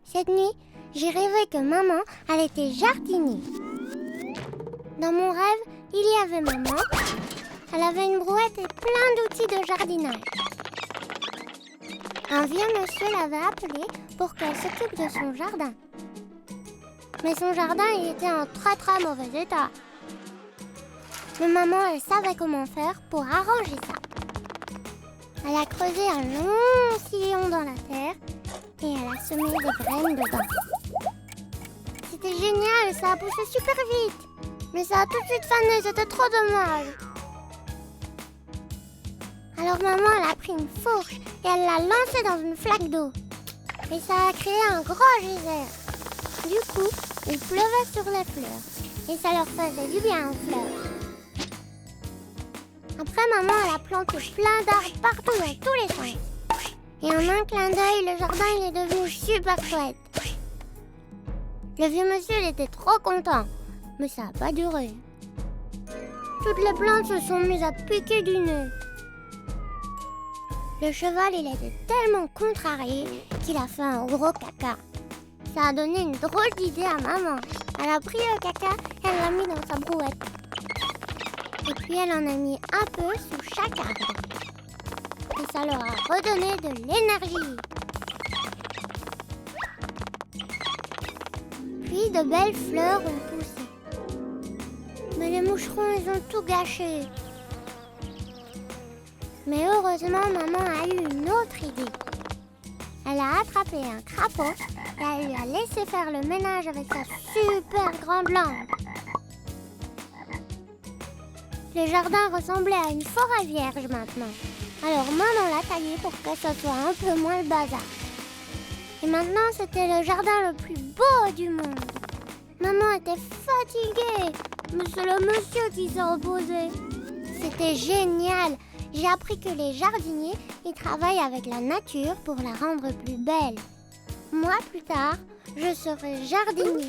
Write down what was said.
Cette nuit, j'ai rêvé que maman, elle était jardinier. Dans mon rêve, il y avait maman. Elle avait une brouette et plein d'outils de jardinage. Un vieux monsieur l'avait appelée pour qu'elle s'occupe de son jardin. Mais son jardin, il était en très très mauvais état. Mais maman, elle savait comment faire pour arranger ça. Elle a creusé un long sillon dans la terre et elle a semé des graines dedans. C'était génial, ça a poussé super vite. Mais ça a tout de suite fané, c'était trop dommage. Alors maman, elle a pris une fourche et elle l'a lancée dans une flaque d'eau. Et ça a créé un gros geyser. Du coup, il pleuvait sur les fleurs et ça leur faisait du bien aux fleurs. Après, maman, elle a planté plein d'arbres partout dans tous les sens. Et en un clin d'œil, le jardin il est devenu super chouette. Le vieux monsieur, il était trop content, mais ça n'a pas duré. Toutes les plantes se sont mises à piquer du nez. Le cheval, il était tellement contrarié qu'il a fait un gros caca. Ça a donné une drôle d'idée à maman. Elle a pris le caca et elle l'a mis dans sa brouette. Et puis elle en a mis un peu sous chaque arbre. Et ça leur a redonné de l'énergie. Puis de belles fleurs ont poussé. Mais les moucherons, ils ont tout gâché. Mais heureusement, maman a eu une autre idée. Elle a attrapé un crapaud et elle lui a laissé faire le ménage avec sa super grande langue. Le jardin ressemblait à une forêt vierge maintenant. Alors maman l'a taillé pour que ce soit un peu moins le bazar. Et maintenant, c'était le jardin le plus beau du monde. Maman était fatiguée, mais c'est le monsieur qui s'est reposé. C'était génial. J'ai appris que les jardiniers, ils travaillent avec la nature pour la rendre plus belle. Moi, plus tard, je serai jardinier.